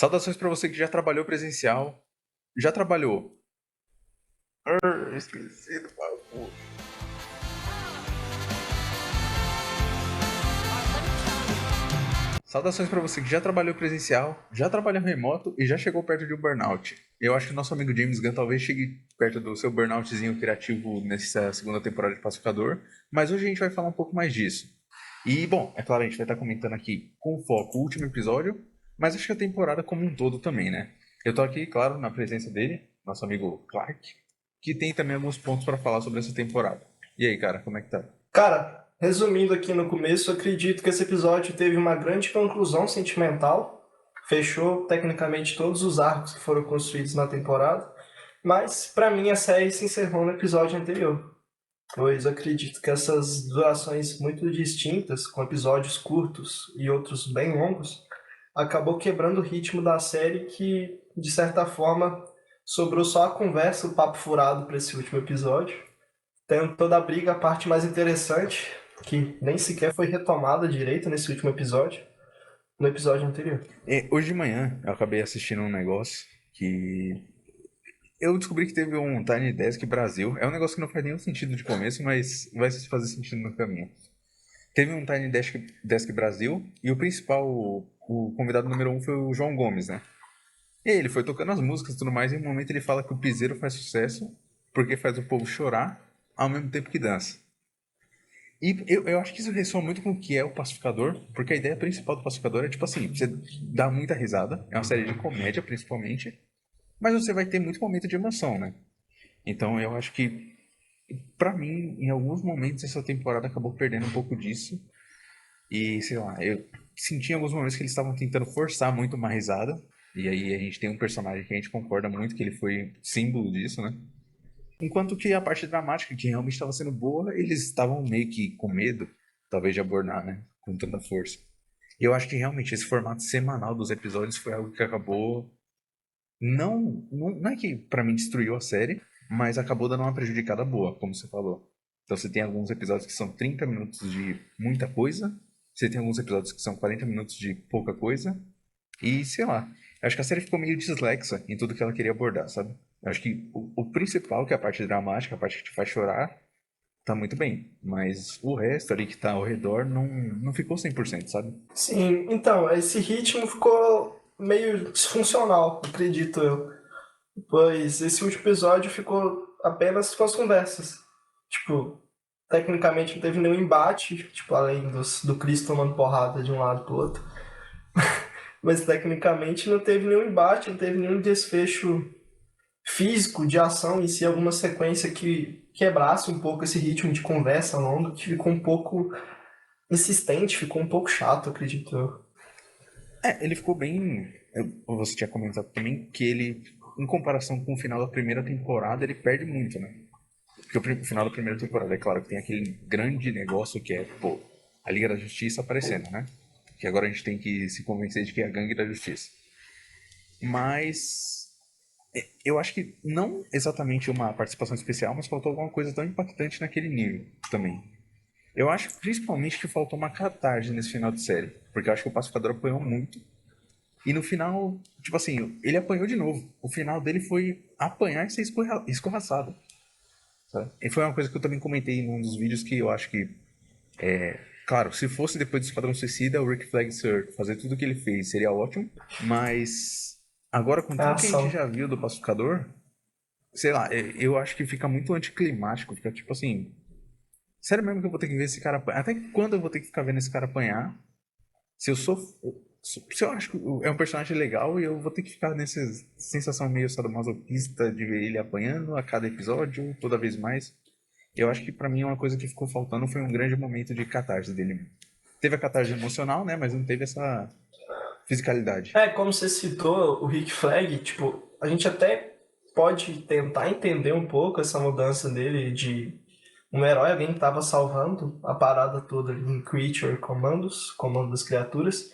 Saudações para você que já trabalhou presencial. Já trabalhou. Esqueci do bagulho. Saudações para você que já trabalhou presencial, já trabalhou remoto e já chegou perto de um burnout. Eu acho que o nosso amigo James Gunn talvez chegue perto do seu burnoutzinho criativo nessa segunda temporada de Pacificador, mas hoje a gente vai falar um pouco mais disso. E, bom, é claro, a gente vai estar comentando aqui com foco o último episódio, mas acho que a temporada como um todo também, né? Eu tô aqui, claro, na presença dele, nosso amigo Clark, que tem também alguns pontos para falar sobre essa temporada. E aí, cara, como é que tá? Cara, resumindo aqui no começo, acredito que esse episódio teve uma grande conclusão sentimental, fechou tecnicamente todos os arcos que foram construídos na temporada, mas pra mim a série se encerrou no episódio anterior, pois acredito que essas durações muito distintas, com episódios curtos e outros bem longos, acabou quebrando o ritmo da série que, de certa forma, sobrou só a conversa, o papo furado para esse último episódio. Tendo toda a briga, a parte mais interessante, que nem sequer foi retomada direito nesse último episódio, no episódio anterior. Hoje de manhã eu acabei assistindo um negócio que eu descobri que teve um Tiny Desk Brasil. É um negócio que não faz nenhum sentido de começo, mas vai fazer sentido no caminho. Teve um Tiny Desk Brasil e o principal, o convidado número um foi o João Gomes, né? E ele foi tocando as músicas e tudo mais, e em um momento ele fala que o piseiro faz sucesso porque faz o povo chorar ao mesmo tempo que dança. E eu acho que isso ressoa muito com o que é o Pacificador, porque a ideia principal do Pacificador é tipo assim, você dá muita risada, é uma série de comédia principalmente, mas você vai ter muito momento de emoção, né? Então eu acho que, pra mim, em alguns momentos essa temporada acabou perdendo um pouco disso. E, sei lá, eu senti em alguns momentos que eles estavam tentando forçar muito uma risada. E aí a gente tem um personagem que a gente concorda muito que ele foi símbolo disso, né? Enquanto que a parte dramática, que realmente estava sendo boa, eles estavam meio que com medo, talvez, de abordar, né? Com tanta força. E eu acho que realmente esse formato semanal dos episódios foi algo que acabou. Não é que pra mim destruiu a série, mas acabou dando uma prejudicada boa, como você falou. Então você tem alguns episódios que são 30 minutos de muita coisa, você tem alguns episódios que são 40 minutos de pouca coisa, e sei lá. Eu acho que a série ficou meio dislexa em tudo que ela queria abordar, sabe? Eu acho que o principal, que é a parte dramática, a parte que te faz chorar, tá muito bem. Mas o resto ali que tá ao redor não ficou 100%, sabe? Sim, então, esse ritmo ficou meio disfuncional, acredito eu. Pois esse último episódio ficou apenas com as conversas. Tipo, tecnicamente não teve nenhum embate, tipo, além do Chris tomando porrada de um lado pro outro. Mas tecnicamente não teve nenhum embate, não teve nenhum desfecho físico, de ação em si, alguma sequência que quebrasse um pouco esse ritmo de conversa longa, que ficou um pouco insistente, ficou um pouco chato, acredito eu. Ele ficou bem. Você tinha comentado também que ele, em comparação com o final da primeira temporada, ele perde muito, né? Porque o final da primeira temporada, é claro que tem aquele grande negócio que é, pô, a Liga da Justiça aparecendo, né? Que agora a gente tem que se convencer de que é a gangue da justiça. Mas eu acho que não exatamente uma participação especial, mas faltou alguma coisa tão impactante naquele nível também. Eu acho principalmente que faltou uma catarse nesse final de série. Porque eu acho que o Pacificador apanhou muito. E no final, tipo assim, ele apanhou de novo. O final dele foi apanhar e ser escorraçado. Sabe? E foi uma coisa que eu também comentei num dos vídeos que eu acho que, claro, se fosse depois do Esquadrão Suicida, o Rick Flagster fazer tudo o que ele fez seria ótimo. Mas agora com É a tudo que a gente ação. já viu do Pacificador, sei lá, eu acho que fica muito anticlimático. Fica tipo assim, sério mesmo que eu vou ter que ver esse cara apanhar? Até quando eu vou ter que ficar vendo esse cara apanhar? Se eu sou. Se eu acho que é um personagem legal e eu vou ter que ficar nessa sensação meio sadomasoquista de ver ele apanhando a cada episódio, toda vez mais. Eu acho que pra mim uma coisa que ficou faltando foi um grande momento de catarse dele. Teve a catarse emocional, né? Mas não teve essa fisicalidade. É, como você citou o Rick Flag, tipo, a gente até pode tentar entender um pouco essa mudança dele de um herói, alguém que estava salvando a parada toda ali em Creature Commandos, comando das criaturas,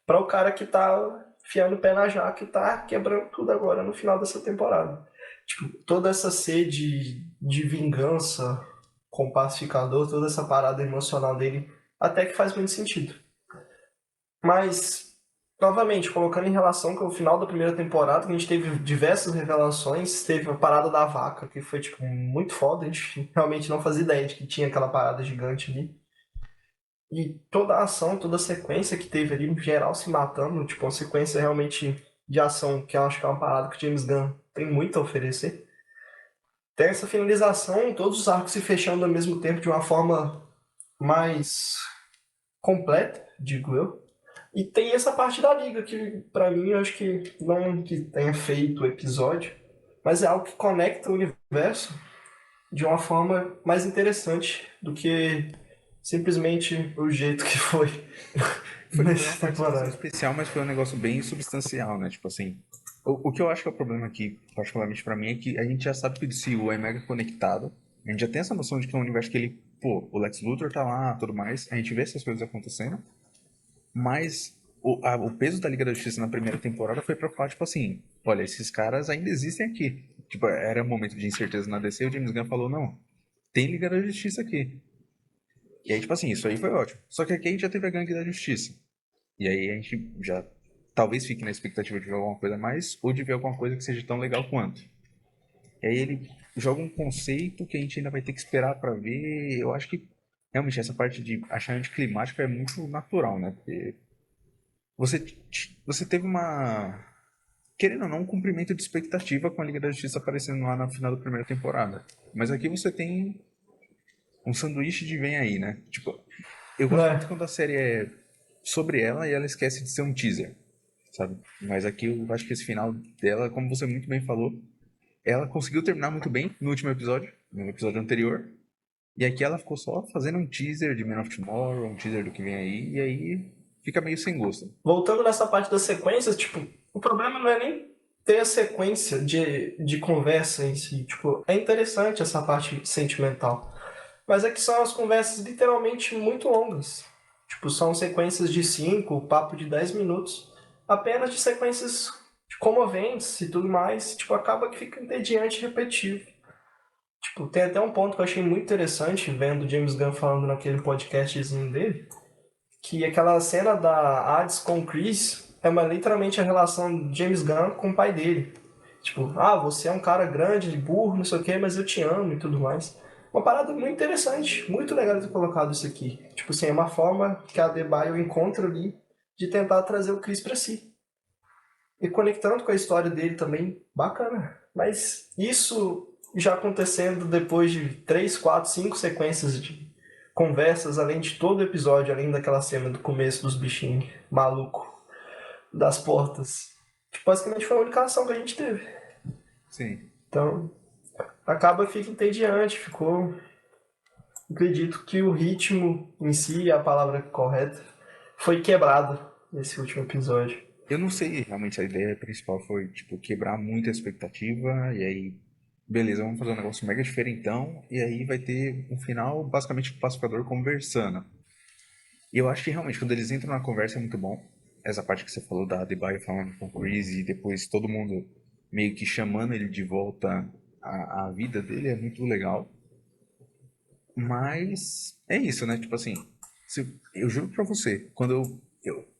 para o cara que tá fiando o pé na jaca e tá quebrando tudo agora no final dessa temporada. Tipo, toda essa sede de vingança com o pacificador, toda essa parada emocional dele, até que faz muito sentido. Mas novamente, colocando em relação com o final da primeira temporada, que a gente teve diversas revelações, teve a parada da vaca, que foi, tipo, muito foda, a gente realmente não fazia ideia de que tinha aquela parada gigante ali. E toda a ação, toda a sequência que teve ali, em geral, se matando, tipo, uma sequência realmente de ação, que eu acho que é uma parada que o James Gunn tem muito a oferecer. Tem essa finalização, todos os arcos se fechando ao mesmo tempo de uma forma mais completa, digo eu. E tem essa parte da liga que, pra mim, eu acho que não que tenha feito o episódio, mas é algo que conecta o universo de uma forma mais interessante do que simplesmente o jeito que foi Foi uma nessa participação temporada. especial, mas foi um negócio bem substancial, né? Tipo assim, o que eu acho que é o problema aqui, particularmente pra mim, é que a gente já sabe que o DCU é mega conectado. A gente já tem essa noção de que é um universo que ele, pô, o Lex Luthor tá lá, tudo mais. A gente vê essas coisas acontecendo. Mas o peso da Liga da Justiça na primeira temporada foi pra falar, tipo assim, olha, esses caras ainda existem aqui. Tipo, era um momento de incerteza na DC e o James Gunn falou, não, tem Liga da Justiça aqui. E aí, tipo assim, isso aí foi ótimo. Só que aqui a gente já teve a Gangue da Justiça. E aí a gente já talvez fique na expectativa de ver alguma coisa a mais ou de ver alguma coisa que seja tão legal quanto. E aí ele joga um conceito que a gente ainda vai ter que esperar pra ver. Eu acho que realmente essa parte de achar anticlimático é muito natural, né? Porque você teve uma, querendo ou não, um cumprimento de expectativa com a Liga da Justiça aparecendo lá na final da primeira temporada. Mas aqui você tem um sanduíche de vem aí, né? Tipo, eu gosto muito Né? quando a série é sobre ela e ela esquece de ser um teaser, sabe? Mas aqui eu acho que esse final dela, como você muito bem falou, ela conseguiu terminar muito bem no último episódio, no episódio anterior. E aqui ela ficou só fazendo um teaser de Man of Tomorrow, um teaser do que vem aí, e aí fica meio sem gosto. Voltando nessa parte das sequências, tipo, o problema não é nem ter a sequência de conversa em si. Tipo, é interessante essa parte sentimental. Mas é que são as conversas literalmente muito longas. Tipo, são sequências de 5 papo de 10 minutos, apenas de sequências comoventes e tudo mais. Tipo, acaba que fica entediante e repetitivo. Tipo, tem até um ponto que eu achei muito interessante, vendo o James Gunn falando naquele podcastzinho dele, que aquela cena da Hades com o Chris é literalmente a relação de James Gunn com o pai dele. Tipo, ah, você é um cara grande, burro, não sei o que, mas eu te amo e tudo mais. Uma parada muito interessante, muito legal de ter colocado isso aqui. Tipo assim, é uma forma que a Adebayo encontra ali de tentar trazer o Chris pra si. E conectando com a história dele também, bacana. Mas isso já acontecendo depois de 3, 4, 5 sequências de conversas, além de todo o episódio, além daquela cena do começo dos bichinhos maluco das portas. Tipo, basicamente foi a única ação que a gente teve. Sim. Então, acaba que fica entediante, ficou. Acredito que o ritmo em si, a palavra correta, foi quebrado nesse último episódio. Eu não sei, realmente a ideia principal foi, tipo, quebrar muito a expectativa, e aí, beleza, vamos fazer um negócio mega diferentão, e aí vai ter um final, basicamente, o pacificador conversando. E eu acho que realmente, quando eles entram na conversa é muito bom. Essa parte que você falou da Adebayo falando com o Chris, e depois todo mundo meio que chamando ele de volta à vida dele, é muito legal. Mas é isso, né? Tipo assim, eu juro pra você, quando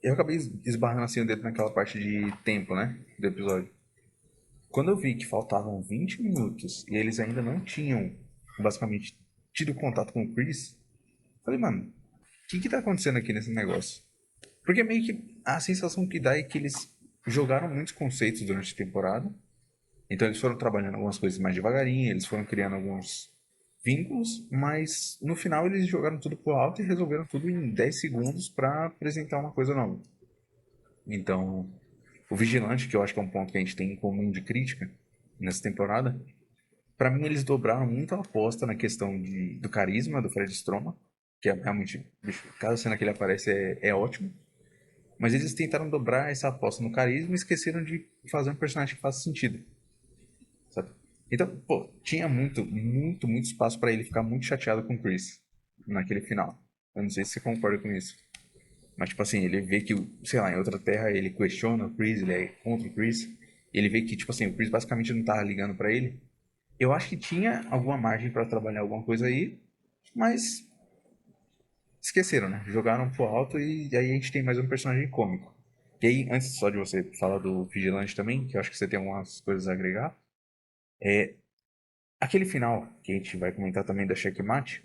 eu acabei esbarrando assim o dedo naquela parte de tempo, né? Do episódio. Quando eu vi que faltavam 20 minutos e eles ainda não tinham, basicamente, tido contato com o Chris, falei, mano, o que tá acontecendo aqui nesse negócio? Porque meio que a sensação que dá é que eles jogaram muitos conceitos durante a temporada. Então eles foram trabalhando algumas coisas mais devagarinho, eles foram criando alguns vínculos, mas no final eles jogaram tudo pro alto e resolveram tudo em 10 segundos para apresentar uma coisa nova. Então, o Vigilante, que eu acho que é um ponto que a gente tem em comum de crítica nessa temporada, para mim eles dobraram muito a aposta na questão do carisma do Fred Stroma, que é realmente, bicho, cada cena que ele aparece é ótimo, mas eles tentaram dobrar essa aposta no carisma e esqueceram de fazer um personagem que faça sentido, sabe? Então, pô, tinha muito espaço para ele ficar muito chateado com o Chris naquele final. Eu não sei se você concorda com isso. Mas, tipo assim, ele vê que, sei lá, em outra terra ele questiona o Chris, ele é contra o Chris. Ele vê que, tipo assim, o Chris basicamente não tava ligando pra ele. Eu acho que tinha alguma margem pra trabalhar alguma coisa aí, mas esqueceram, né? Jogaram pro alto e aí a gente tem mais um personagem cômico. Que aí, antes só de você falar do Vigilante também, que eu acho que você tem algumas coisas a agregar, aquele final, que a gente vai comentar também da Checkmate,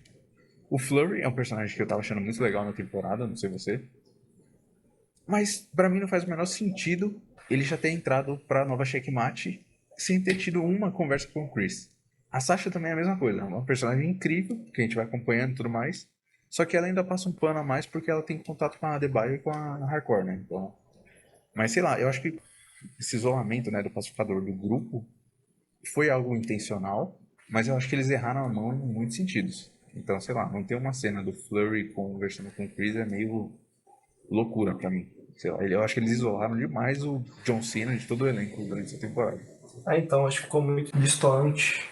o Flurry é um personagem que eu tava achando muito legal na temporada, não sei você, mas pra mim não faz o menor sentido ele já ter entrado pra nova Checkmate sem ter tido uma conversa com o Chris. A Sasha também é a mesma coisa, é uma personagem incrível, que a gente vai acompanhando e tudo mais, só que ela ainda passa um pano a mais porque ela tem contato com a Adebayo e com a Hardcore, né? Então, mas sei lá, eu acho que esse isolamento, né, do pacificador do grupo foi algo intencional, mas eu acho que eles erraram a mão em muitos sentidos. Então, sei lá, não ter uma cena do Flurry conversando com o Chris é meio loucura pra mim. Sei lá, eu acho que eles isolaram demais o John Cena de todo o elenco durante essa temporada. Então, acho que ficou muito distante.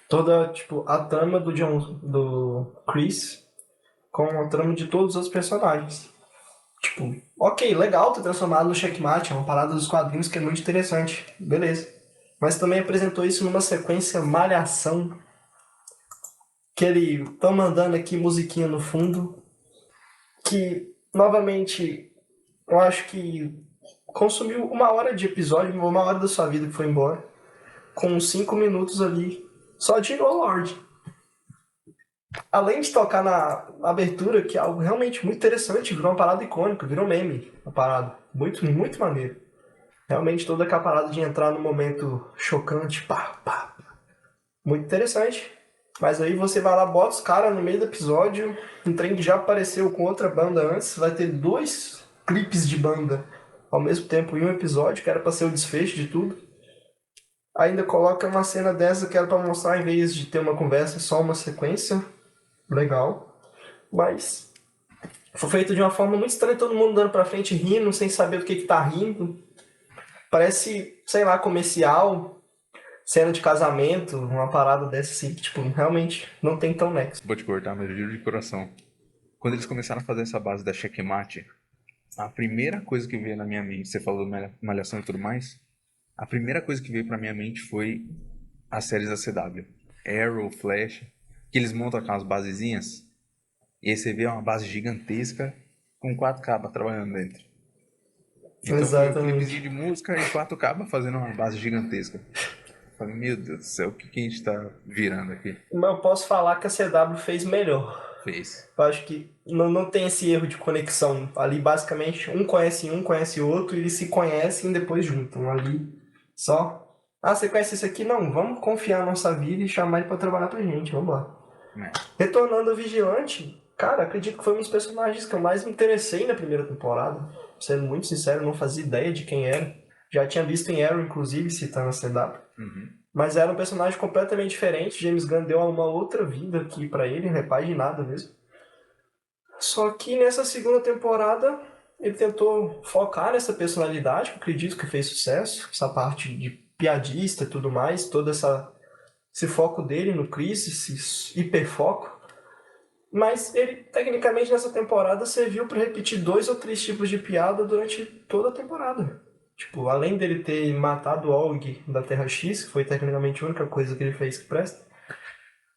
Toda, tipo, a trama do Chris com a trama de todos os personagens. Tipo, ok, legal ter transformado no Checkmate, é uma parada dos quadrinhos que é muito interessante. Beleza. Mas também apresentou isso numa sequência malhação, que ele tá mandando aqui musiquinha no fundo, que, novamente, eu acho que consumiu 1 hora de episódio, 1 hora da sua vida que foi embora, com 5 minutos ali, só de Lord. Além de tocar na abertura, que é algo realmente muito interessante, virou uma parada icônica, virou meme a parada. Muito, muito maneiro. Realmente toda aquela parada de entrar num momento chocante, pá, pá. Muito interessante. Mas aí você vai lá, bota os caras no meio do episódio, um trem que já apareceu com outra banda antes, vai ter 2 clipes de banda ao mesmo tempo em um episódio, que era pra ser o desfecho de tudo. Ainda coloca uma cena dessa que era pra mostrar, em vez de ter uma conversa, só uma sequência. Legal. Mas foi feito de uma forma muito estranha, todo mundo dando pra frente rindo, sem saber do que tá rindo. Parece, sei lá, comercial, cena de casamento, uma parada dessa assim, que, tipo, realmente não tem tão nexo. Vou te cortar, mas eu juro de coração. Quando eles começaram a fazer essa base da checkmate, a primeira coisa que veio na minha mente, você falou malhação e tudo mais, a primeira coisa que veio pra minha mente foi as séries da CW. Arrow, Flash, que eles montam aquelas basezinhas, e aí você vê uma base gigantesca com 4 cabas trabalhando dentro. Então foi um clipezinho Exatamente. de música e 4 cabas fazendo uma base gigantesca. Falei, meu Deus do céu, o que a gente tá virando aqui? Mas eu posso falar que a CW fez melhor. Fez. Eu acho que não tem esse erro de conexão. Ali, basicamente, um, conhece o outro, e eles se conhecem e depois juntam. Ali, só. Ah, você conhece esse aqui? Não, vamos confiar na nossa vida e chamar ele pra trabalhar pra gente, vamos lá. É. Retornando ao Vigilante, cara, acredito que foi um dos personagens que eu mais me interessei na primeira temporada. Sendo muito sincero, não fazia ideia de quem era. Já tinha visto em Arrow, inclusive, citando a CW. Uhum. Mas era um personagem completamente diferente. James Gunn deu uma outra vida aqui pra ele, repaginada mesmo. Só que nessa segunda temporada, ele tentou focar nessa personalidade, que eu acredito que fez sucesso. Essa parte de piadista e tudo mais, esse foco dele no Chris, esse hiperfoco. Mas ele, tecnicamente, nessa temporada, serviu para repetir 2 ou 3 tipos de piada durante toda a temporada. Tipo, além dele ter matado o Og da Terra X, que foi tecnicamente a única coisa que ele fez que presta,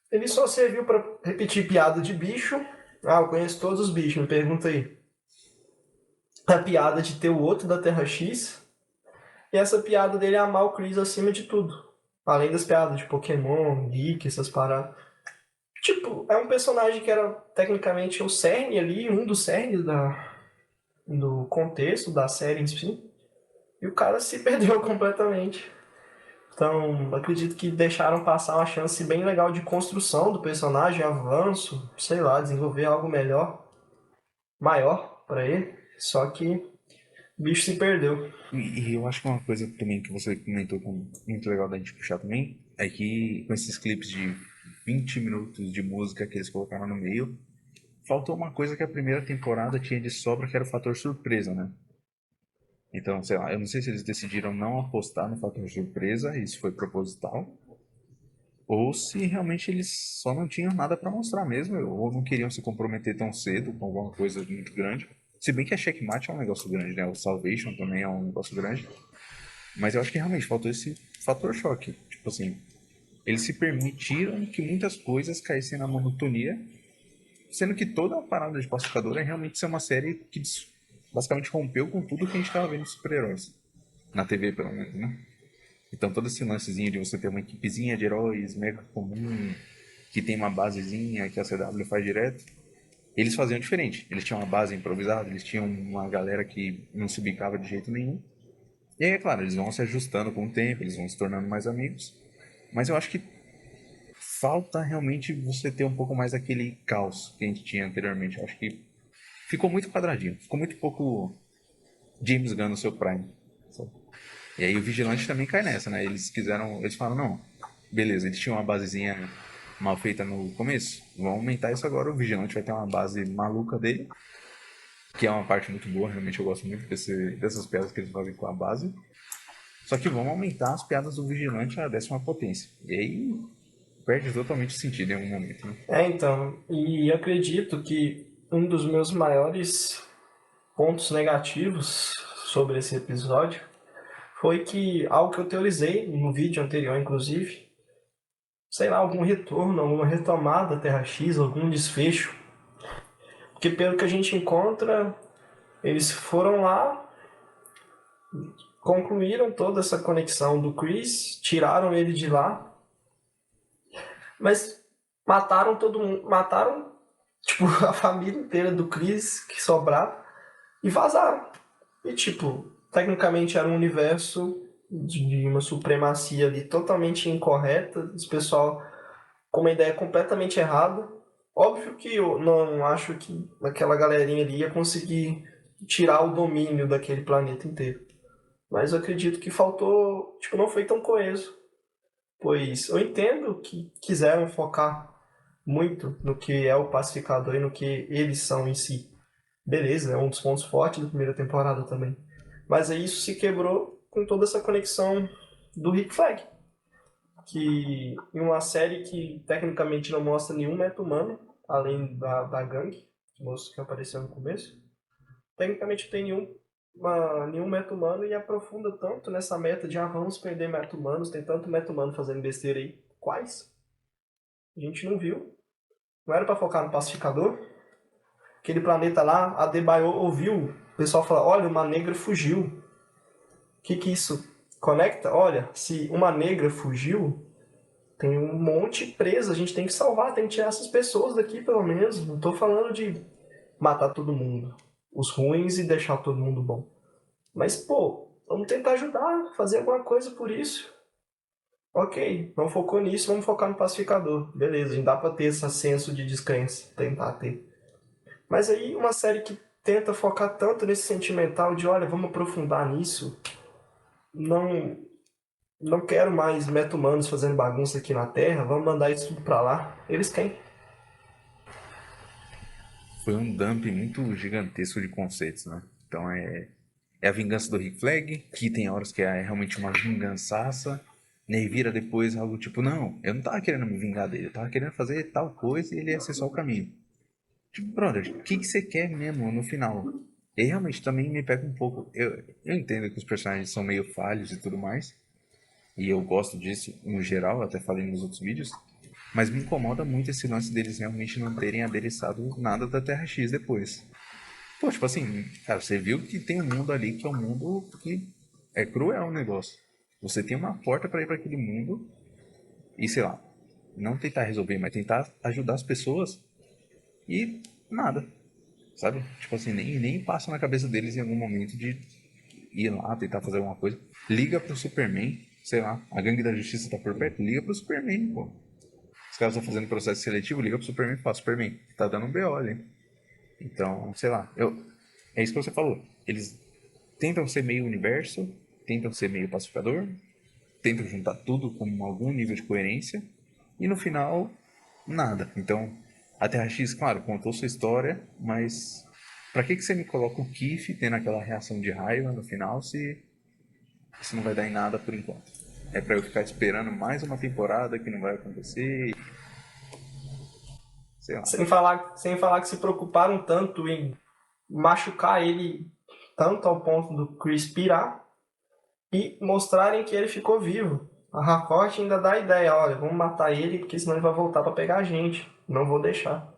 ele só serviu para repetir piada de bicho. Ah, eu conheço todos os bichos, me pergunta aí. A piada de ter o outro da Terra X, e essa piada dele é amar o Chris acima de tudo. Além das piadas de Pokémon, Geek, essas paradas. Tipo, é um personagem que era tecnicamente o cerne ali, um dos cernes do contexto da série em si. E o cara se perdeu completamente. Então, acredito que deixaram passar uma chance bem legal de construção do personagem, avanço, sei lá, desenvolver algo melhor, maior pra ele. Só que o bicho se perdeu. E eu acho que uma coisa também que você comentou com muito legal da gente puxar também é que com esses clipes de 20 minutos de música que eles colocaram no meio, faltou uma coisa que a primeira temporada tinha de sobra, que era o fator surpresa, né? Então, sei lá, eu não sei se eles decidiram não apostar no fator surpresa, isso foi proposital, ou se realmente eles só não tinham nada pra mostrar mesmo, ou não queriam se comprometer tão cedo com alguma coisa muito grande. Se bem que a Checkmate é um negócio grande, né? O Salvation também é um negócio grande. Mas eu acho que realmente faltou esse fator choque. Tipo assim, eles se permitiram que muitas coisas caíssem na monotonia, sendo que toda a parada de Pacificador é realmente ser uma série que basicamente rompeu com tudo que a gente estava vendo de super-heróis. Na TV, pelo menos, né? Então todo esse lancezinho de você ter uma equipezinha de heróis mega comum, que tem uma basezinha que a CW faz direto, eles faziam diferente. Eles tinham uma base improvisada, eles tinham uma galera que não se bicava de jeito nenhum. E aí, é claro, eles vão se ajustando com o tempo, eles vão se tornando mais amigos. Mas eu acho que falta realmente você ter um pouco mais aquele caos que a gente tinha anteriormente. Eu acho que ficou muito quadradinho, ficou muito pouco James Gunn no seu prime. Sabe? E aí o Vigilante também cai nessa, né? Eles falaram, não, beleza, eles tinham uma basezinha mal feita no começo, vamos aumentar isso agora, o Vigilante vai ter uma base maluca dele, que é uma parte muito boa, realmente eu gosto muito dessas piadas que eles fazem com a base. Só que vamos aumentar as piadas do Vigilante à 10ª potência. E aí perde totalmente o sentido em algum momento, né? Então, e acredito que um dos meus maiores pontos negativos sobre esse episódio foi que algo que eu teorizei no vídeo anterior, inclusive, sei lá, algum retorno, alguma retomada da Terra X, algum desfecho. Porque pelo que a gente encontra, eles foram lá, concluíram toda essa conexão do Chris, tiraram ele de lá, mas mataram todo mundo, mataram tipo a família inteira do Chris que sobraram e vazaram. E tipo, tecnicamente era um universo de uma supremacia ali totalmente incorreta, esse pessoal com uma ideia completamente errada. Óbvio que eu não acho que aquela galerinha ali ia conseguir tirar o domínio daquele planeta inteiro. Mas eu acredito que faltou, tipo, não foi tão coeso. Pois eu entendo que quiseram focar muito no que é o pacificador e no que eles são em si. Beleza, é um dos pontos fortes da primeira temporada também. Mas aí isso se quebrou com toda essa conexão do Rick Flag. Que em uma série que tecnicamente não mostra nenhum meta-humano, além da gangue, moço que apareceu no começo, tecnicamente não tem nenhum meta-humano e aprofunda tanto nessa meta de vamos perder meta-humanos, tem tanto meta-humano fazendo besteira aí. Quais? A gente não viu. Não era pra focar no pacificador? Aquele planeta lá, a Debaio ouviu o pessoal falar, olha, uma negra fugiu. O que isso conecta? Olha, se uma negra fugiu, tem um monte preso, a gente tem que salvar, tem que tirar essas pessoas daqui pelo menos. Não tô falando de matar todo mundo, os ruins e deixar todo mundo bom. Mas, pô, vamos tentar ajudar, fazer alguma coisa por isso. Ok, não focou nisso, vamos focar no pacificador. Beleza, a gente dá pra ter esse senso de descrença, tentar ter. Mas aí uma série que tenta focar tanto nesse sentimental de, olha, vamos aprofundar nisso, não, não quero mais meta-humanos fazendo bagunça aqui na Terra, vamos mandar isso tudo pra lá. Eles querem. Foi um dump muito gigantesco de conceitos, né? Então é a vingança do Rick Flag, que tem horas que é realmente uma vingançaça, né? E vira depois algo tipo, não, eu não tava querendo me vingar dele, eu tava querendo fazer tal coisa e ele ia ser só o caminho. Tipo, brother, o que você quer mesmo no final? E realmente também me pega um pouco. Eu entendo que os personagens são meio falhos e tudo mais, e eu gosto disso no geral, até falei nos outros vídeos, mas me incomoda muito esse lance deles realmente não terem adereçado nada da Terra X depois. Pô, tipo assim, cara, você viu que tem um mundo ali que é um mundo que é cruel o negócio. Você tem uma porta pra ir pra aquele mundo e, sei lá, não tentar resolver, mas tentar ajudar as pessoas e nada, sabe? Tipo assim, nem passa na cabeça deles em algum momento de ir lá tentar fazer alguma coisa. Liga pro Superman, sei lá, a gangue da justiça tá por perto, liga pro Superman, pô. Os caras estão fazendo processo seletivo, liga pro Superman e fala, Superman, tá dando um BO ali. Então, sei lá, é isso que você falou. Eles tentam ser meio universo, tentam ser meio pacificador, tentam juntar tudo com algum nível de coerência, e no final, nada. Então, a Terra X, claro, contou sua história, mas pra que você me coloca o Keith tendo aquela reação de raiva no final se isso não vai dar em nada por enquanto? É pra eu ficar esperando mais uma temporada que não vai acontecer, sei lá. Sem falar que se preocuparam tanto em machucar ele tanto ao ponto do Chris pirar e mostrarem que ele ficou vivo. A Harcourt ainda dá a ideia, olha, vamos matar ele porque senão ele vai voltar para pegar a gente. Não vou deixar.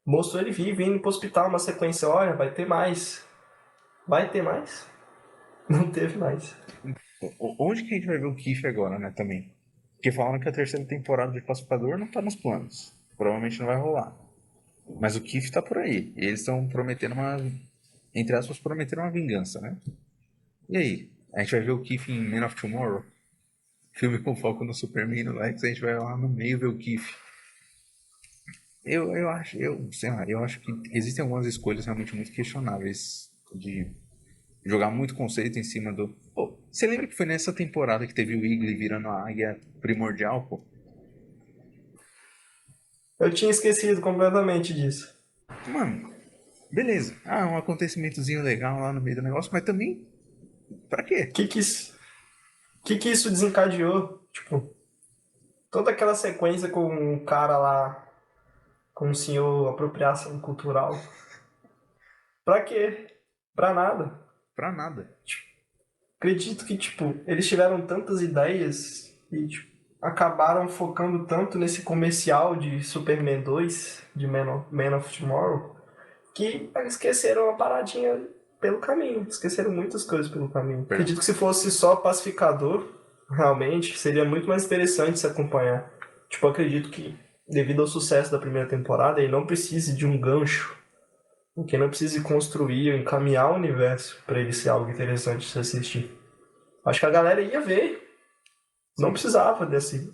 Mostrou ele vivo, indo pro hospital, uma sequência, olha, vai ter mais. Vai ter mais? Não teve mais. Onde que a gente vai ver o Keith agora, né, também? Porque falaram que a terceira temporada de Pacificador não tá nos planos. Provavelmente não vai rolar. Mas o Keith tá por aí. E eles estão prometendo uma. Entre aspas, prometeram uma vingança, né? E aí? A gente vai ver o Keith em Man of Tomorrow? Filme com foco no Superman e no Lex, a gente vai lá no meio ver o Keith. Sei lá, eu acho que existem algumas escolhas realmente muito questionáveis de jogar muito conceito em cima do. Pô, você lembra que foi nessa temporada que teve o Wiggly virando a águia primordial, pô? Eu tinha esquecido completamente disso. Mano, beleza. Ah, um acontecimentozinho legal lá no meio do negócio, mas também, pra O quê? que isso desencadeou? Tipo, toda aquela sequência com o cara lá, com o senhor apropriação cultural. Pra quê? Pra nada. Pra nada. Acredito que, tipo, eles tiveram tantas ideias e, tipo, acabaram focando tanto nesse comercial de Superman 2, de Man of Tomorrow, que esqueceram uma paradinha pelo caminho. Esqueceram muitas coisas pelo caminho. Perdão. Acredito que se fosse só Pacificador, realmente, seria muito mais interessante se acompanhar. Tipo, eu acredito que, devido ao sucesso da primeira temporada, ele não precise de um gancho. Que não precise construir, encaminhar o universo para ele ser algo interessante de se assistir. Acho que a galera ia ver. Não Sim. precisava desse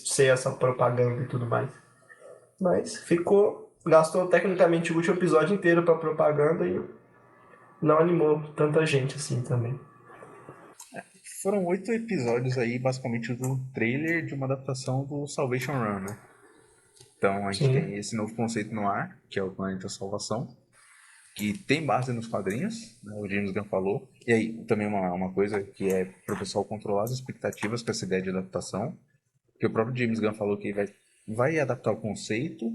ser essa propaganda e tudo mais. Mas gastou tecnicamente o último episódio inteiro pra propaganda e não animou tanta gente assim também. Foram 8 episódios aí, basicamente, do trailer de uma adaptação do Salvation Run, né? Então a gente Sim. tem esse novo conceito no ar, que é o Planeta Salvação, que tem base nos quadrinhos, né? O James Gunn falou. E aí, também uma coisa que é pro pessoal controlar as expectativas com essa ideia de adaptação, que o próprio James Gunn falou que vai adaptar o conceito,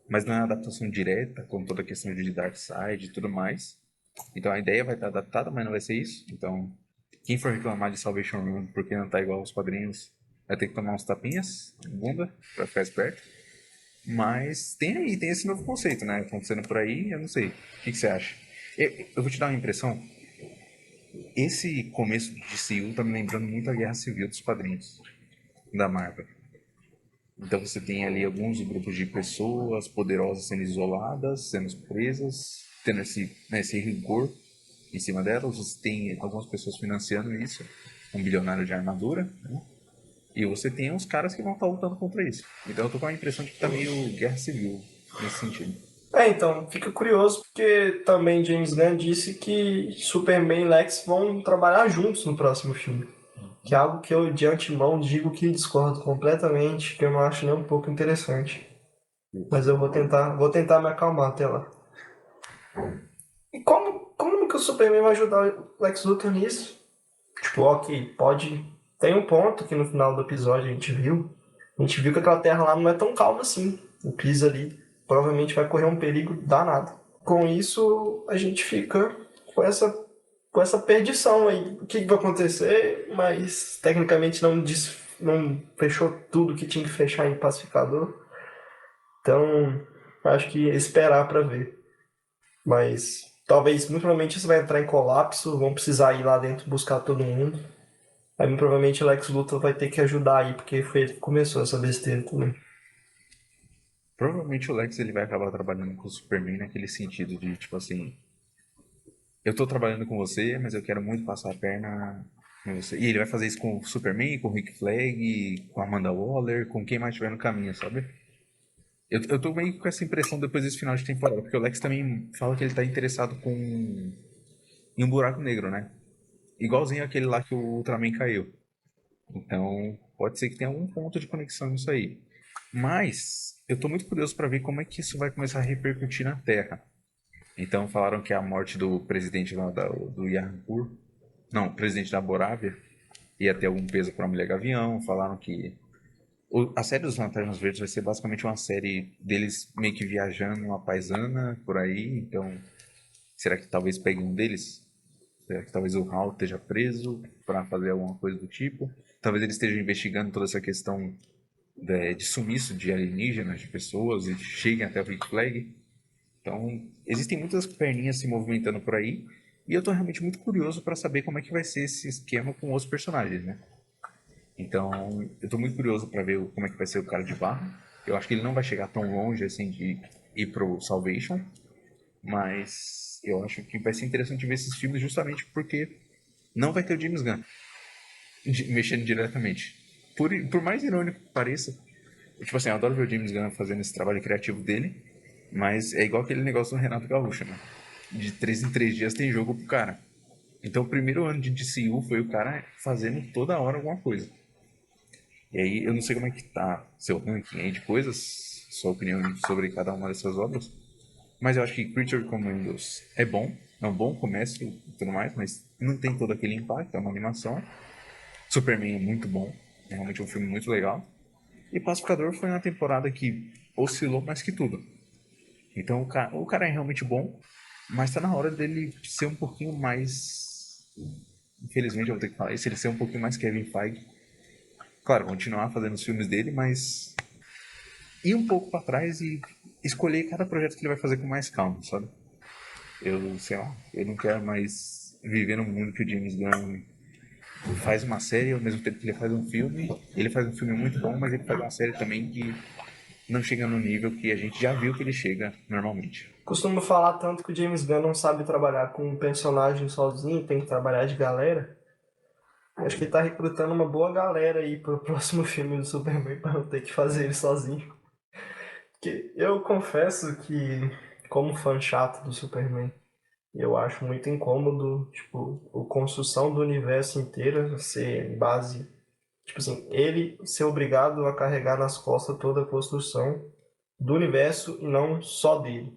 mas não é uma adaptação direta, com toda a questão de Darkseid e tudo mais. Então a ideia vai estar adaptada, mas não vai ser isso. Então, quem for reclamar de Salvation Run porque não tá igual aos quadrinhos, vai ter que tomar uns tapinhas na bunda pra ficar esperto. Mas tem esse novo conceito, né? Acontecendo por aí, eu não sei. O que você acha? Eu vou te dar uma impressão. Esse começo de DCU tá me lembrando muito a Guerra Civil dos quadrinhos da Marvel. Então você tem ali alguns grupos de pessoas poderosas sendo isoladas, sendo presas, tendo esse rigor em cima delas. Você tem algumas pessoas financiando isso, um bilionário de armadura, né? E você tem os caras que vão estar lutando contra isso. Então eu tô com a impressão de que tá meio guerra civil nesse sentido. Então, fica curioso porque também James Gunn disse que Superman e Lex vão trabalhar juntos no próximo filme. Que é algo que eu de antemão digo que discordo completamente, que eu não acho nem um pouco interessante. Mas eu vou tentar me acalmar até lá. E como que o Superman vai ajudar o Lex Luthor nisso? Tipo, ok, pode. Tem um ponto que no final do episódio a gente viu. A gente viu que aquela terra lá não é tão calma assim. O Chris ali provavelmente vai correr um perigo danado. Com isso, a gente fica com essa perdição aí. O que vai acontecer, mas tecnicamente não fechou tudo que tinha que fechar em Pacificador. Então, acho que esperar para ver. Mas talvez, muito provavelmente, isso vai entrar em colapso. Vão precisar ir lá dentro buscar todo mundo. Aí muito provavelmente o Lex Luthor vai ter que ajudar aí, porque foi ele que começou essa besteira também. Provavelmente o Lex ele vai acabar trabalhando com o Superman naquele sentido de tipo assim, eu tô trabalhando com você, mas eu quero muito passar a perna em você. E ele vai fazer isso com o Superman, com o Rick Flag, com a Amanda Waller, com quem mais estiver no caminho, sabe? Eu tô meio com essa impressão depois desse final de temporada, porque o Lex também fala que ele tá interessado em um buraco negro, né? Igualzinho aquele lá que o Ultraman caiu. Então, pode ser que tenha algum ponto de conexão nisso aí. Mas, eu tô muito curioso para ver como é que isso vai começar a repercutir na Terra. Então, falaram que a morte do presidente lá do Yarpur, não, presidente da Borávia, ia ter algum peso para a Mulher Gavião. Falaram que a série dos Lanternas Verdes vai ser basicamente uma série deles meio que viajando uma paisana por aí. Então, será que talvez pegue um deles? Será que talvez o Hal esteja preso para fazer alguma coisa do tipo? Talvez eles estejam investigando toda essa questão de sumiço de alienígenas, de pessoas, e cheguem até o Rick Flag. Então, existem muitas perninhas se movimentando por aí. E eu tô realmente muito curioso pra saber como é que vai ser esse esquema com os personagens, né? Então, eu tô muito curioso pra ver como é que vai ser o Cara de Barro. Eu acho que ele não vai chegar tão longe assim de ir pro Salvation, mas eu acho que vai ser interessante ver esses filmes justamente porque não vai ter o James Gunn mexendo diretamente. Por mais irônico que pareça, tipo assim, eu adoro ver o James Gunn fazendo esse trabalho criativo dele, mas é igual aquele negócio do Renato Gaúcho, né? De 3 em 3 dias tem jogo pro cara. Então o primeiro ano de DCU foi o cara fazendo toda hora alguma coisa. E aí eu não sei como é que tá seu ranking aí de coisas, sua opinião sobre cada uma dessas obras, mas eu acho que Creature Commandos é um bom começo e tudo mais, mas não tem todo aquele impacto, é uma animação. Superman é muito bom, é realmente um filme muito legal. E Pacificador foi uma temporada que oscilou mais que tudo. Então o cara é realmente bom, mas tá na hora dele ser um pouquinho mais. Infelizmente eu vou ter que falar isso, ele ser um pouquinho mais Kevin Feige. Claro, continuar fazendo os filmes dele, mas ir um pouco pra trás e escolher cada projeto que ele vai fazer com mais calma, sabe? Eu, sei lá, eu não quero mais viver num mundo que o James Gunn faz uma série ao mesmo tempo que ele faz um filme. Ele faz um filme muito bom, mas ele faz uma série também que não chega no nível que a gente já viu que ele chega normalmente. Costumo falar tanto que o James Gunn não sabe trabalhar com um personagem sozinho, tem que trabalhar de galera. Acho que ele tá recrutando uma boa galera aí pro próximo filme do Superman pra não ter que fazer ele sozinho. Porque eu confesso que, como fã chato do Superman, eu acho muito incômodo, tipo, a construção do universo inteiro ser base. Tipo assim, ele ser obrigado a carregar nas costas toda a construção do universo e não só dele.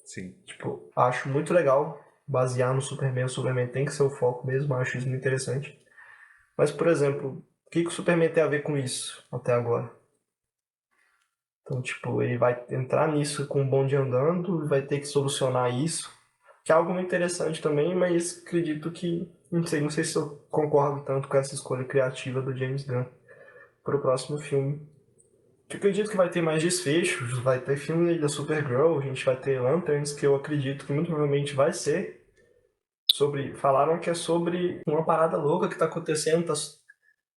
Sim. Tipo, acho muito legal basear no Superman. O Superman tem que ser o foco mesmo, acho isso muito interessante. Mas, por exemplo, o que o Superman tem a ver com isso até agora? Então, tipo, ele vai entrar nisso com o bonde andando e vai ter que solucionar isso. Que é algo muito interessante também, mas acredito que. Não sei se eu concordo tanto com essa escolha criativa do James Gunn para o próximo filme. Eu acredito que vai ter mais desfechos, vai ter filme da Supergirl, a gente vai ter Lanterns, que eu acredito que muito provavelmente vai ser sobre. Falaram que é sobre uma parada louca que tá acontecendo, tá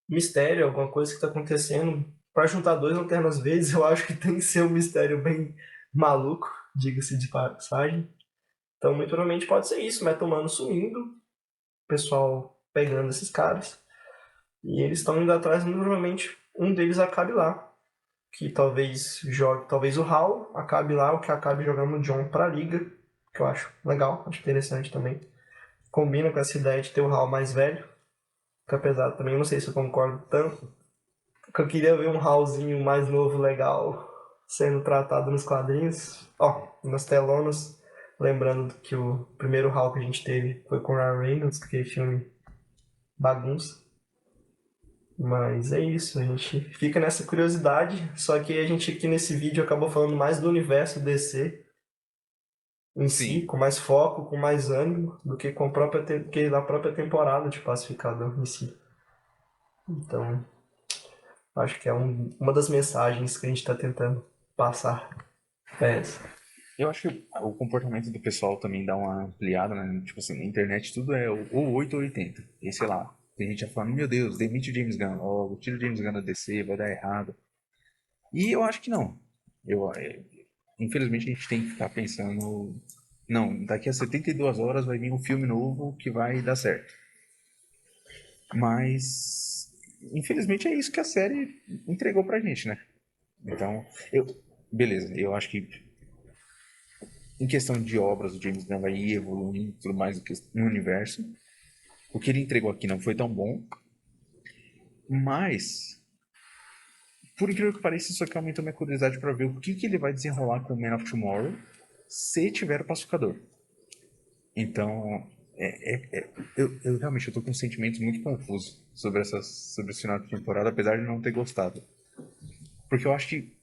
mistério, alguma coisa que tá acontecendo. Para juntar dois lanternas verdes, eu acho que tem que ser um mistério bem maluco, diga-se de passagem. Então, muito provavelmente pode ser isso, Metal Humano sumindo, o pessoal pegando esses caras, e eles estão indo atrás, muito provavelmente um deles acabe lá. Que talvez jogue, talvez o Hal acabe lá, o que acabe jogando o John pra liga, que eu acho legal, acho interessante também. Combina com essa ideia de ter o Hal mais velho, que apesar também não sei se eu concordo tanto, porque eu queria ver um Halzinho mais novo, legal, sendo tratado nos quadrinhos. Ó, nas telonas, lembrando que o primeiro Hal que a gente teve foi com o Ryan Reynolds, que aquele filme bagunça. Mas é isso, a gente fica nessa curiosidade, só que a gente aqui nesse vídeo acabou falando mais do universo DC em si, Sim. com mais foco, com mais ânimo, do que com a própria, que na própria temporada de Pacificador em si. Então, acho que é uma das mensagens que a gente está tentando passar. É essa. Eu acho que o comportamento do pessoal também dá uma ampliada, né? Tipo assim, na internet tudo é ou 8 ou 80. E sei lá, tem gente já falando, meu Deus, demite o James Gunn, logo, tira o James Gunn da DC, vai dar errado. E eu acho que não. Infelizmente a gente tem que ficar pensando, não, daqui a 72 horas vai vir um filme novo que vai dar certo. Mas, infelizmente é isso que a série entregou pra gente, né? Então, beleza, eu acho que em questão de obras, o James Gunn vai ir evoluindo e tudo mais no universo. O que ele entregou aqui não foi tão bom, mas, por incrível que pareça, isso aqui aumentou minha curiosidade para ver o que ele vai desenrolar com o Man of Tomorrow se tiver o pacificador. Então, eu realmente eu tô com sentimentos muito confusos sobre esse final de temporada, apesar de não ter gostado. Porque eu acho que,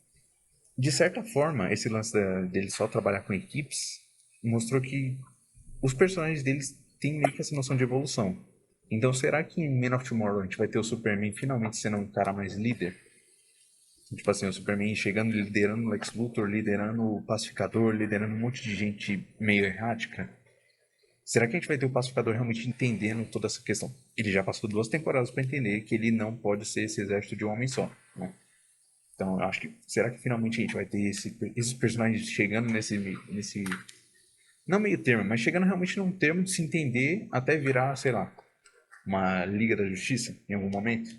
de certa forma, esse lance dele só trabalhar com equipes mostrou que os personagens deles têm meio que essa noção de evolução. Então, será que em Man of Tomorrow a gente vai ter o Superman finalmente sendo um cara mais líder? Tipo assim, o Superman chegando, liderando o Lex Luthor, liderando o Pacificador, liderando um monte de gente meio errática? Será que a gente vai ter o pacificador realmente entendendo toda essa questão? Ele já passou 2 temporadas para entender que ele não pode ser esse exército de um homem só, né? Então, eu acho que. Será que finalmente a gente vai ter esses personagens chegando nesse. Não meio termo, mas chegando realmente num termo de se entender até virar, sei lá, uma Liga da Justiça em algum momento?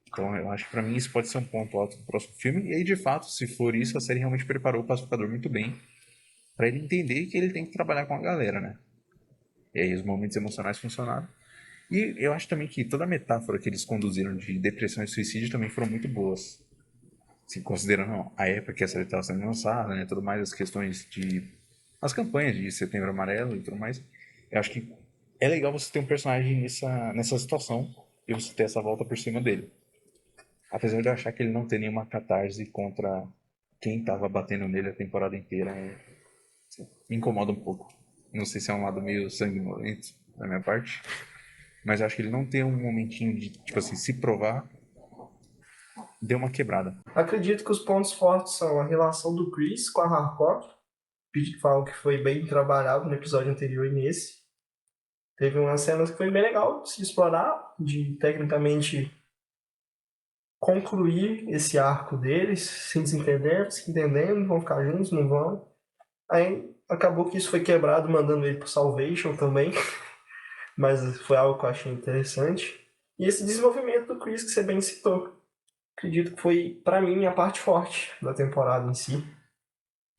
Então, eu acho que pra mim isso pode ser um ponto alto do próximo filme. E aí, de fato, se for isso, a série realmente preparou o pacificador muito bem pra ele entender que ele tem que trabalhar com a galera, né? E aí, os momentos emocionais funcionaram. E eu acho também que toda a metáfora que eles conduziram de depressão e suicídio também foram muito boas. Assim, considerando a época que a série estava sendo lançada, né, tudo mais, as questões de... as campanhas de Setembro Amarelo e tudo mais. Eu acho que é legal você ter um personagem nessa situação e você ter essa volta por cima dele. Apesar de eu achar que ele não tem nenhuma catarse contra quem estava batendo nele a temporada inteira, me incomoda um pouco. Não sei se é um lado meio sanguinolento da minha parte, mas eu acho que ele não tem um momentinho de, tipo assim, se provar, deu uma quebrada. Acredito que os pontos fortes são a relação do Chris com a Harcourt, que falo que foi bem trabalhado no episódio anterior e nesse. Teve umas cenas que foi bem legal de se explorar, de tecnicamente concluir esse arco deles, se desentendendo, se entendendo, vão ficar juntos, não vão. Aí acabou que isso foi quebrado, mandando ele pro Salvation também, mas foi algo que eu achei interessante. E esse desenvolvimento do Chris que você bem citou, acredito que foi, pra mim, a parte forte da temporada em si,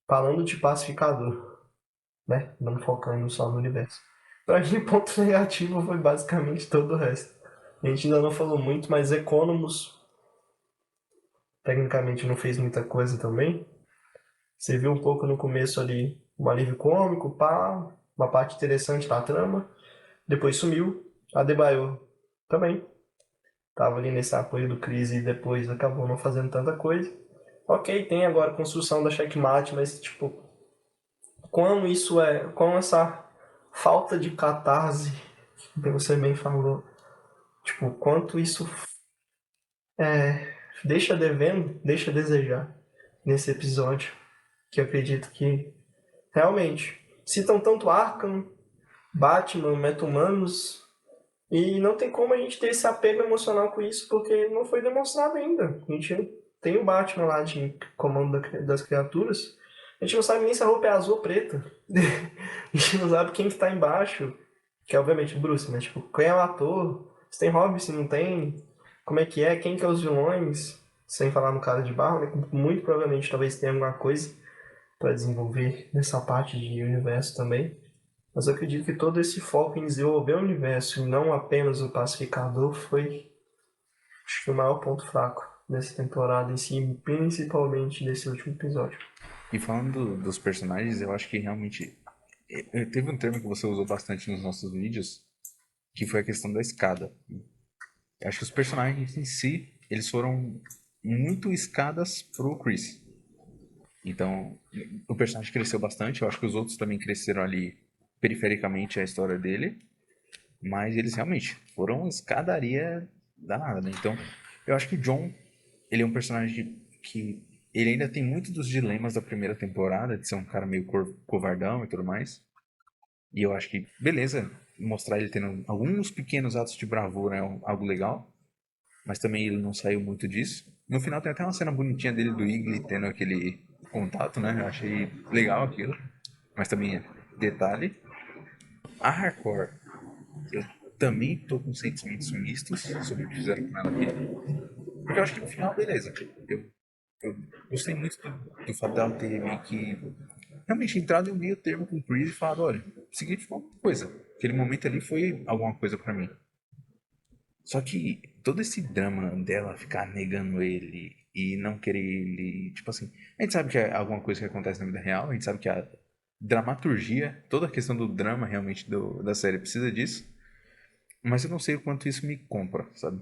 falando de pacificador, né? Não focando só no universo. Pra mim, ponto negativo foi basicamente todo o resto. A gente ainda não falou muito, mas Economus tecnicamente não fez muita coisa também. Você viu um pouco no começo ali um alívio cômico, pá, uma parte interessante da trama. Depois sumiu. A Adebayo também. Tava ali nesse apoio do Chris e depois acabou não fazendo tanta coisa. Ok, tem agora a construção da checkmate, mas tipo, como isso é, com essa falta de catarse, que você bem falou, tipo, quanto isso deixa devendo, deixa a desejar nesse episódio, que eu acredito que realmente citam tanto Arkham, Batman, Meta-Humanos, e não tem como a gente ter esse apego emocional com isso, porque não foi demonstrado ainda. A gente tem o Batman lá de comando das criaturas, a gente não sabe nem se a roupa é azul ou preta. A gente não sabe quem que tá embaixo, que é obviamente o Bruce, mas tipo, quem é o ator, se tem Robin, se não tem, como é, quem que é os vilões, sem falar no cara de barro, né? Muito provavelmente talvez tenha alguma coisa para desenvolver nessa parte de universo também. Mas eu acredito que todo esse foco em desenvolver o universo e não apenas o pacificador foi, acho que, o maior ponto fraco dessa temporada em si, principalmente nesse último episódio. E falando dos personagens, eu acho que realmente teve um termo que você usou bastante nos nossos vídeos, que foi a questão da escada. Eu acho que os personagens em si, eles foram muito escadas pro Chris. Então, o personagem cresceu bastante, eu acho que os outros também cresceram ali perifericamente a história dele, mas eles realmente foram escadaria danada, né? Então, eu acho que o John, ele é um personagem que ele ainda tem muito dos dilemas da primeira temporada, de ser um cara meio covardão e tudo mais. E eu acho que, beleza, mostrar ele tendo alguns pequenos atos de bravura é algo legal, mas também ele não saiu muito disso. No final tem até uma cena bonitinha dele do Iggy tendo aquele contato, né? Eu achei legal aquilo, mas também é detalhe. A Hardcore, eu também tô com sentimentos mistos sobre o que fizeram com ela aqui, porque eu acho que no final, beleza. Eu gostei muito do fato dela ter meio que realmente entrado em um meio termo com o Chris e falado, olha, significou alguma coisa. Aquele momento ali foi alguma coisa pra mim. Só que todo esse drama dela ficar negando ele e não querer ele, tipo assim, a gente sabe que é alguma coisa que acontece na vida real, a gente sabe que a dramaturgia, toda a questão do drama realmente da série precisa disso, mas eu não sei o quanto isso me compra, sabe?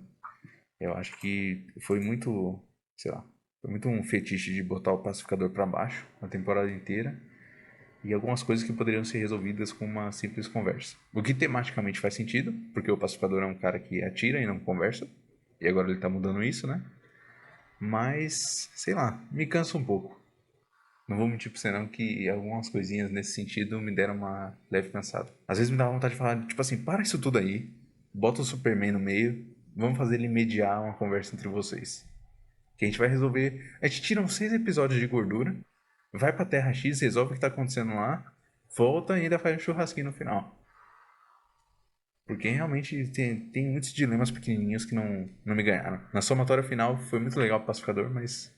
Eu acho que foi muito, sei lá, foi muito um fetiche de botar o pacificador pra baixo a temporada inteira e algumas coisas que poderiam ser resolvidas com uma simples conversa. O que tematicamente faz sentido, porque o pacificador é um cara que atira e não conversa, e agora ele tá mudando isso, né? Mas, sei lá, me cansa um pouco. não vou mentir pra você não que algumas coisinhas nesse sentido me deram uma leve cansada. Às vezes me dava vontade de falar, tipo assim, para isso tudo aí, bota o Superman no meio, vamos fazer ele mediar uma conversa entre vocês. Que a gente vai resolver. A gente tira uns 6 episódios de gordura, vai pra Terra X, resolve o que tá acontecendo lá, volta e ainda faz um churrasquinho no final. Porque realmente tem muitos dilemas pequenininhos que não me ganharam. Na somatória final foi muito legal o Pacificador, mas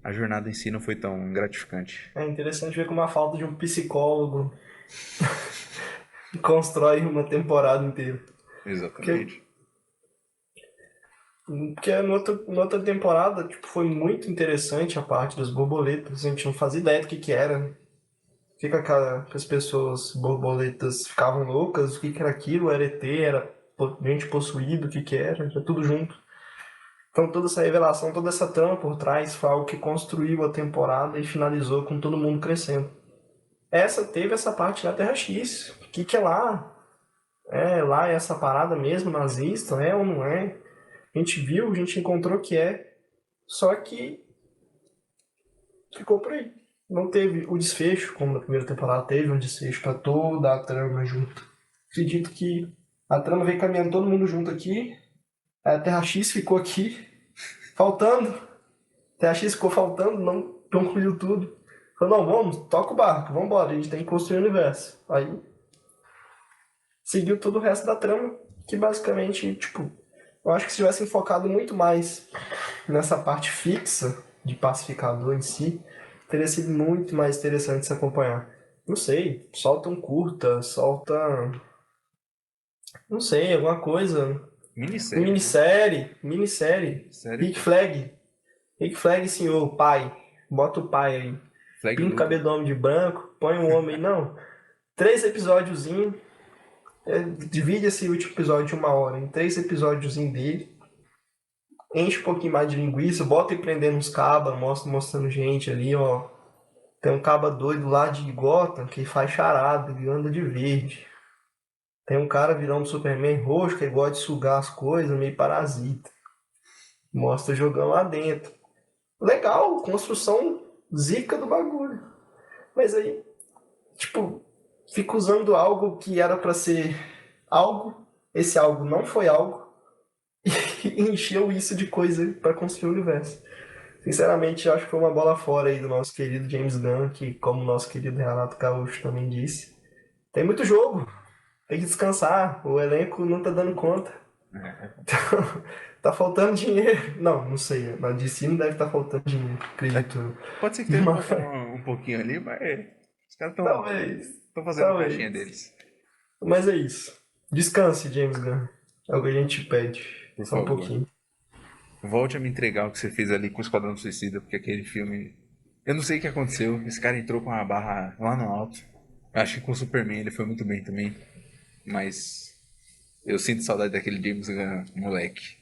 a jornada em si não foi tão gratificante. É interessante ver como a falta de um psicólogo constrói uma temporada inteira. Porque, Exatamente. porque na outra temporada, tipo, foi muito interessante a parte das borboletas. A gente não fazia ideia do que era. O que, que as pessoas borboletas ficavam loucas, o que era aquilo, era ET, era gente possuída, o que era tudo junto. Então toda essa revelação, toda essa trama por trás foi algo que construiu a temporada e finalizou com todo mundo crescendo. Essa teve essa parte na Terra X. O que é lá? É lá é essa parada mesmo, nazista? É ou não é? A gente viu, a gente encontrou que é. Só que ficou por aí. Não teve o desfecho, como na primeira temporada teve um desfecho para toda a trama junto. Acredito que a trama veio caminhando todo mundo junto aqui. A Terra X ficou aqui, faltando. A Terra X ficou faltando, não concluiu tudo. Falou, não, vamos, toca o barco, vamos embora, a gente tem que construir o universo. Aí seguiu todo o resto da trama, que basicamente, tipo, eu acho que se tivessem focado muito mais nessa parte fixa de pacificador em si, teria sido muito mais interessante se acompanhar. Não sei, solta um curta, solta, não sei, alguma coisa, Minissérie, né? minissérie, Série Rick top. Flag, Rick Flag, senhor, pai, bota o pai aí, Flag pinta o Luthor. cabelo do homem de branco, põe um homem aí, não, 3 episódiozinhos, divide esse último episódio de 1 hora em 3 episódiozinhos dele, enche um pouquinho mais de linguiça, bota e prendendo uns cabas, mostrando gente ali, ó. Tem um caba doido lá de Gotham que faz charada, ele anda de verde. Tem um cara virando Superman roxo que gosta de sugar as coisas, meio parasita. Mostra jogando lá dentro. Legal, construção zica do bagulho. Mas aí, tipo, fica usando algo que era pra ser algo, esse algo não foi algo, e encheu isso de coisa pra construir o universo. Sinceramente, acho que foi uma bola fora aí do nosso querido James Gunn, que, como o nosso querido Renato Gaúcho também disse, tem muito jogo, tem que descansar, o elenco não tá dando conta. É. Tá faltando dinheiro. Não, não sei, na DC não deve estar faltando dinheiro, É, acredito eu. pode ser que esteja Mas, faltando um pouquinho ali, mas os caras talvez, estão fazendo a caixinha talvez. deles. Mas é isso. Descanse, James Gunn. É o que a gente pede. Por Só um favor. pouquinho. Volte a me entregar o que você fez ali com o Esquadrão Suicida, porque aquele filme. Eu não sei o que aconteceu. Esse cara entrou com a barra lá no alto. Acho que com o Superman ele foi muito bem também. Mas eu sinto saudade daquele James Gunn moleque.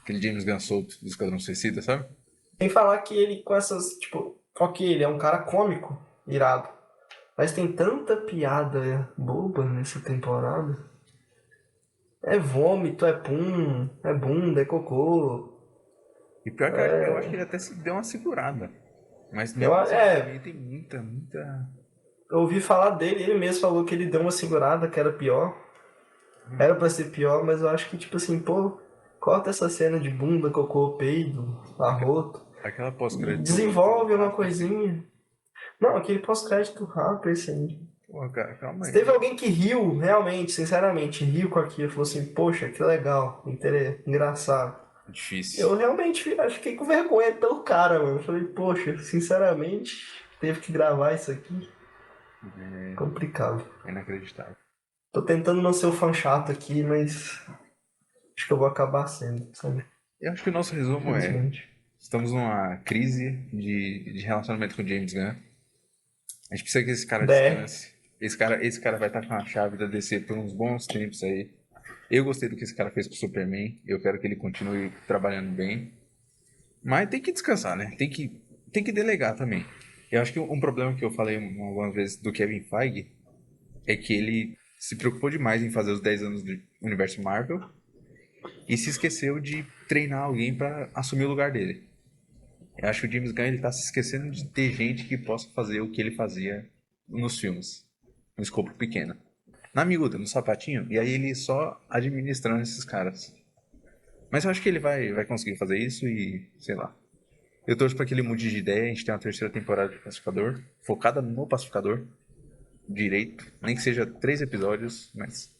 Aquele James Gunn solto do Esquadrão Suicida, sabe? Sem falar que ele com essas, tipo, ok, ele é um cara cômico, irado. Mas tem tanta piada boba nessa temporada. É vômito, é pum, é bunda, é cocô. E pior que eu acho que ele até se deu uma segurada. Mas Eu, mesmo assim também é, tem muita. eu ouvi falar dele, ele mesmo falou que ele deu uma segurada, que era pior. Era pra ser pior, mas eu acho que, tipo assim, pô, corta essa cena de bunda, cocô, peido, arroto. Aquela E pós-crédito do desenvolve uma Rapper. coisinha. Não, aquele pós-crédito rápido, esse aí. Pô, cara, calma Se aí. teve alguém que riu, realmente, sinceramente, riu com aquilo, falou assim, poxa, que legal, engraçado. Difícil. Eu realmente fiquei com vergonha pelo cara, mano. Eu falei, poxa, sinceramente, teve que gravar isso aqui. Complicado. É inacreditável. Tô tentando não ser o fã chato aqui, mas acho que eu vou acabar sendo, sabe? Eu acho que o nosso resumo é: Infelizmente. estamos numa crise de relacionamento com o James Gunn. A gente precisa que esse cara Der. descanse. Esse cara vai estar com a chave da DC por uns bons tempos aí. Eu gostei do que esse cara fez com o Superman. Eu quero que ele continue trabalhando bem. Mas tem que descansar, né? Tem que delegar também. Eu acho que um problema que eu falei algumas vezes do Kevin Feige é que ele se preocupou demais em fazer os 10 anos do universo Marvel e se esqueceu de treinar alguém para assumir o lugar dele. Eu acho que o James Gunn ele tá se esquecendo de ter gente que possa fazer o que ele fazia nos filmes, no escopo pequeno. Na miúda, no sapatinho, e aí ele só administrando esses caras. Mas eu acho que ele vai conseguir fazer isso e, sei lá. Eu torço pra que ele mude de ideia, a gente tem uma terceira temporada de Pacificador, focada no Pacificador, direito, nem que seja 3 episódios, mas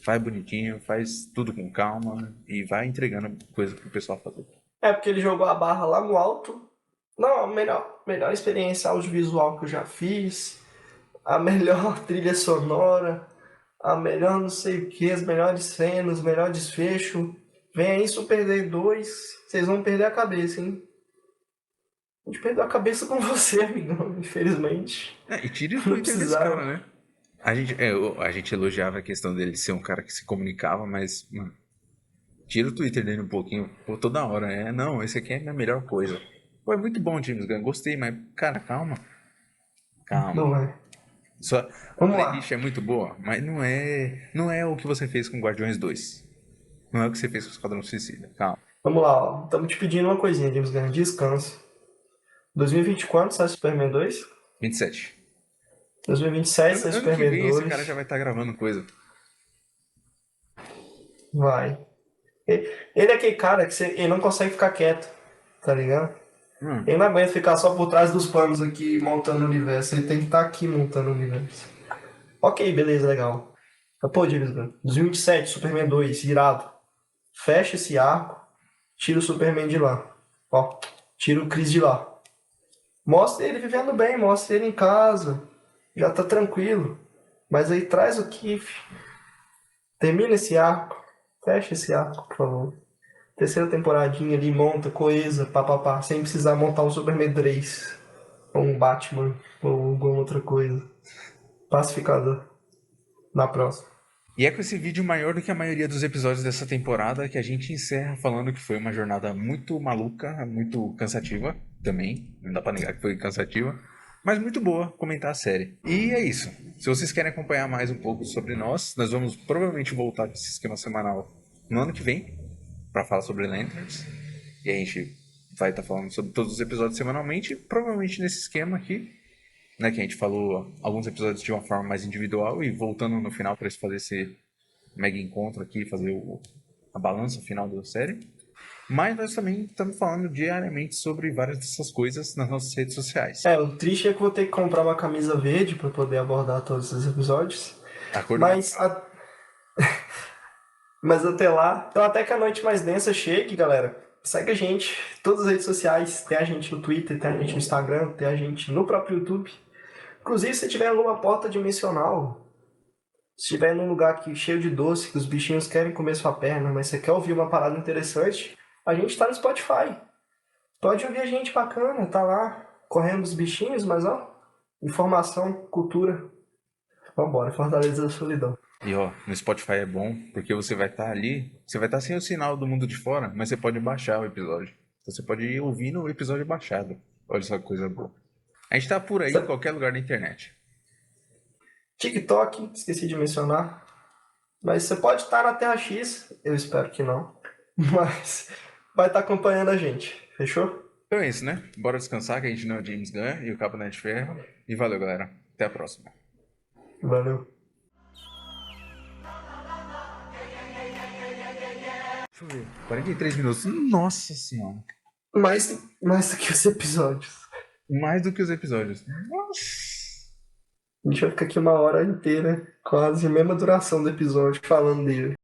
faz bonitinho, faz tudo com calma e vai entregando coisa pro pessoal fazer. É porque ele jogou a barra lá no alto. Não, a melhor experiência audiovisual que eu já fiz, a melhor trilha sonora, a melhor não sei o que, as melhores cenas, o melhor desfecho. Vem aí Super Day 2, vocês vão perder a cabeça, hein? A gente perdeu a cabeça com você, amigão, infelizmente. E tire o Não Twitter desse cara, precisava. né? A gente elogiava a questão dele ser um cara que se comunicava, mas, mano, tira o Twitter dele um pouquinho, pô, toda hora. Não, esse aqui é a minha melhor coisa. Pô, é muito bom, James Gunn, gostei, mas, cara, calma, calma. Não é. A Vamos playlist lá. é muito boa, mas não é o que você fez com Guardiões 2. Não é o que você fez com Esquadrão Suicida, calma. Vamos lá, ó. Estamos te pedindo uma coisinha, James Gunn. Descansa. 2020 quando sai Superman 2? 27. 2027 sai Ano que Superman vem esse cara 2. já vai estar gravando coisa. Vai. Ele é aquele cara que ele não consegue ficar quieto, tá ligado? Hum. Ele não aguenta ficar só por trás dos panos aqui montando o universo. Ele tem que estar aqui montando o universo. Ok, beleza, legal. Pô, James Gunn. 2027, Superman 2, irado. Fecha esse arco, tira o Superman de lá. Ó, tira o Chris de lá. Mostra ele vivendo bem, mostra ele em casa. Já tá tranquilo. Mas aí traz o Keith. Termina esse arco. Fecha esse arco, por favor. Terceira temporadinha ali, monta, coesa, papapá. Sem precisar montar um Superman 3. Ou um Batman. Ou alguma outra coisa. Pacificador. Na próxima. E é com esse vídeo maior do que a maioria dos episódios dessa temporada que a gente encerra falando que foi uma jornada muito maluca, muito cansativa também. Não dá pra negar que foi cansativa. Mas muito boa comentar a série. E é isso. Se vocês querem acompanhar mais um pouco sobre nós vamos provavelmente voltar com esse esquema semanal no ano que vem para falar sobre Lanterns. E a gente vai estar falando sobre todos os episódios semanalmente, provavelmente nesse esquema aqui, né, que a gente falou alguns episódios de uma forma mais individual e voltando no final para fazer esse mega encontro aqui, fazer a balança final da série. Mas nós também estamos falando diariamente sobre várias dessas coisas nas nossas redes sociais. O triste é que eu vou ter que comprar uma camisa verde para poder abordar todos esses episódios. A cor do Mas, Natal. mas até lá, então até que a noite mais densa chegue, galera. Segue a gente, todas as redes sociais. Tem a gente no Twitter, tem a gente no Instagram, tem a gente no próprio YouTube. Inclusive, se tiver alguma porta dimensional, se tiver num lugar aqui cheio de doce, que os bichinhos querem comer sua perna, mas você quer ouvir uma parada interessante, a gente tá no Spotify. Pode ouvir a gente bacana, tá lá, correndo os bichinhos, mas ó, informação, cultura. Vambora, Fortaleza da Solidão. E ó, no Spotify é bom porque você vai estar ali, você vai estar sem o sinal do mundo de fora, mas você pode baixar o episódio. Então você pode ir ouvindo o episódio baixado. Olha só que coisa boa. A gente tá por aí em qualquer lugar da internet. TikTok, esqueci de mencionar. Mas você pode estar na Terra X, eu espero que não. Mas vai estar acompanhando a gente, fechou? Então é isso, né? Bora descansar que a gente não é o James Gunn e o Cabo Net de Ferro. E valeu, galera. Até a próxima. Valeu. Deixa eu ver. 43 minutos. Nossa senhora. Mais do que os episódios. Mais do que os episódios. Nossa. A gente vai ficar aqui uma hora inteira, quase a mesma duração do episódio, falando dele.